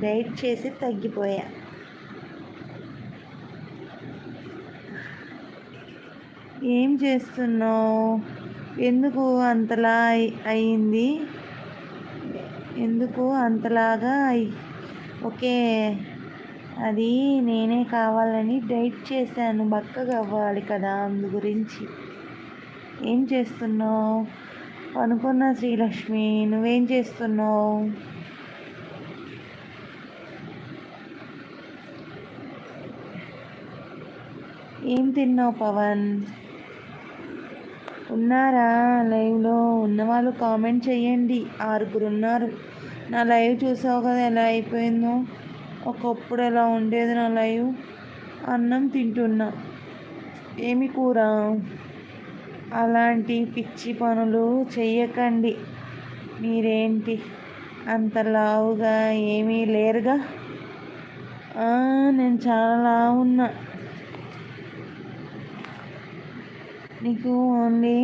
Diet చేసి తగ్గిపోయా. ఏం చేస్తున్నావు? ఎందుకు అంతలా అయింది? ఎందుకు అంతలాగా ఓకే, అది నేనే కావాలని డైట్ చేశాను, బక్కగా అవ్వాలి కదా, అందు గురించి. ఏం చేస్తున్నావు? అనుకున్న శ్రీలక్ష్మి, నువ్వేం చేస్తున్నావు? ఏం తిన్నావు పవన్? ఉన్నారా లైవ్లో? ఉన్నవాళ్ళు కామెంట్ చేయండి. 6 ఉన్నారు. నా లైవ్ చూసావు కదా ఎలా అయిపోయిందో. ఒకప్పుడు ఎలా ఉండేది నా లైవ్. అన్నం తింటున్నా. ఏమి కూర? అలాంటి పిచ్చి పనులు చెయ్యకండి. మీరేంటి అంత లావుగా ఏమీ లేరుగా. నేను చాలా లావు ఉన్నా. నీకు ఓన్లీ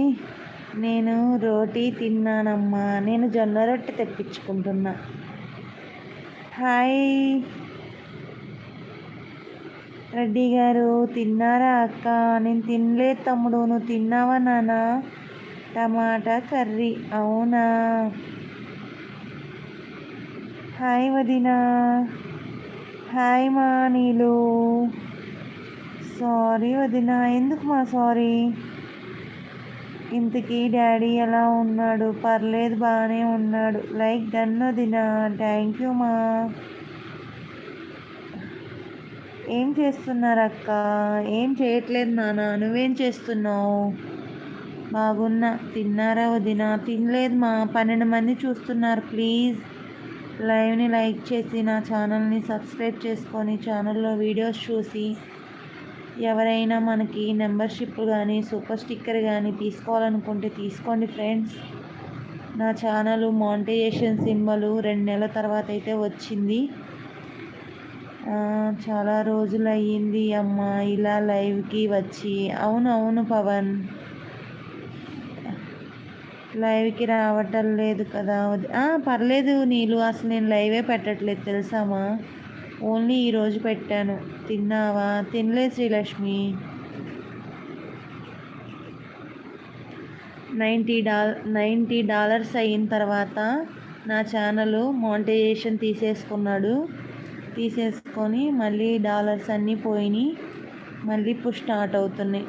నేను రోటీ తిన్నానమ్మా. నేను జొన్న రొట్టె తెప్పించుకుంటున్నా. హాయ్ రెడ్డి గారు, తిన్నారా అక్క? నేను తినలేదు తమ్ముడు, నువ్వు తిన్నావా నాన్న? టమాటా కర్రీ. అవునా? హాయ్ వదినా. హాయ్ మా నీలు. సారీ వదినా. ఎందుకు మా సారీ? ఇంతకీ డాడీ ఎలా ఉన్నాడు? పర్లేదు, బాగానే ఉన్నాడు. లైక్ డన్ వదినా. థ్యాంక్ యూ మా. ఏం చేస్తున్నారు అక్క? ఏం చేయట్లేదు నాన్న. నువ్వేం చేస్తున్నావు? బాగున్నా. తిన్నారా వదినా? తినలేదు మా. 12 మంది చూస్తున్నారు. ప్లీజ్ లైవ్ని లైక్ చేసి నా ఛానల్ని సబ్స్క్రైబ్ చేసుకొని ఛానల్లో వీడియోస్ చూసి ఎవరైనా మనకి మెంబర్షిప్ కానీ సూపర్ స్టిక్కర్ కానీ తీసుకోవాలనుకుంటే తీసుకోండి ఫ్రెండ్స్. నా ఛానల్ మానిటైజేషన్ సింబల్ 2 నెలల తర్వాత అయితే వచ్చింది. చాలా రోజులు అయ్యింది అమ్మ ఇలా లైవ్కి వచ్చి. అవును పవన్, లైవ్కి రావటం లేదు కదా. పర్లేదు నీళ్ళు, అసలు నేను లైవే పెట్టట్లేదు తెలుసామా. ఓన్లీ ఈరోజు పెట్టాను. తిన్నావా? తినలేదు శ్రీలక్ష్మి. $90 అయిన తర్వాత నా ఛానల్ మానిటైజేషన్ తీసేసుకొని మళ్ళీ డాలర్స్ అన్నీ పోయినాయి. మళ్ళీ ఇప్పుడు స్టార్ట్ అవుతున్నాయి.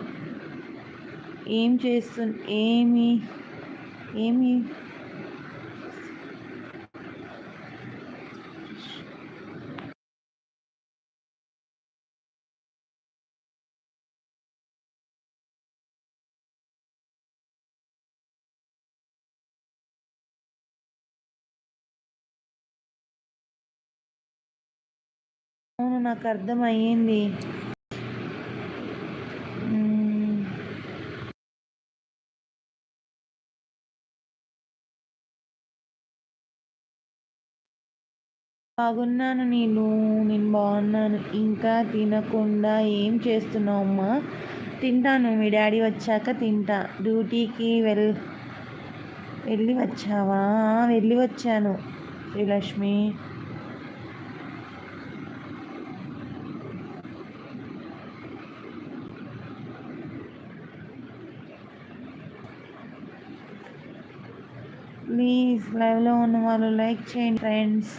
ఏమి అవును, నాకు అర్థమయ్యింది. బాగున్నాను నేను బాగున్నాను. ఇంకా తినకుండా ఏం చేస్తున్నావు అమ్మా? తింటాను, మీ డాడీ వచ్చాక తింటా. డ్యూటీకి వెళ్ళి వచ్చావా? వెళ్ళి వచ్చాను శ్రీలక్ష్మి. ప్లీజ్ లైవ్లో ఉన్న వాళ్ళు లైక్ చేయండి ఫ్రెండ్స్.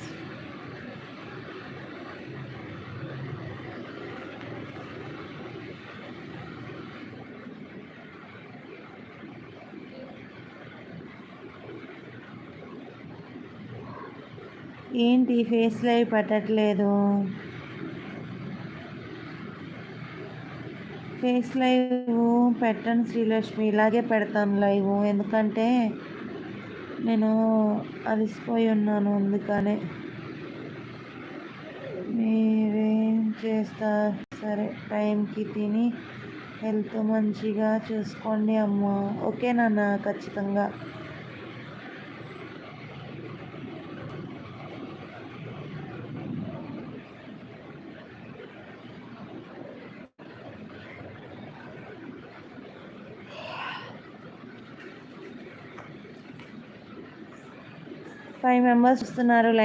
ఏంటి ఫేస్ లైవ్ పెట్టట్లేదు? ఫేస్ లైవ్ పెట్టను శ్రీలక్ష్మి, ఇలాగే పెడతాను లైవ్. ఎందుకంటే నేను అలసిపోయి ఉన్నాను, అందుకనే. మీరేం చేస్తా? సరే, టైంకి తిని హెల్త్ మంచిగా చూసుకోండి అమ్మ. ఓకే నాన్న, ఖచ్చితంగా. ఫైవ్ మెంబర్స్ వస్తున్నారు.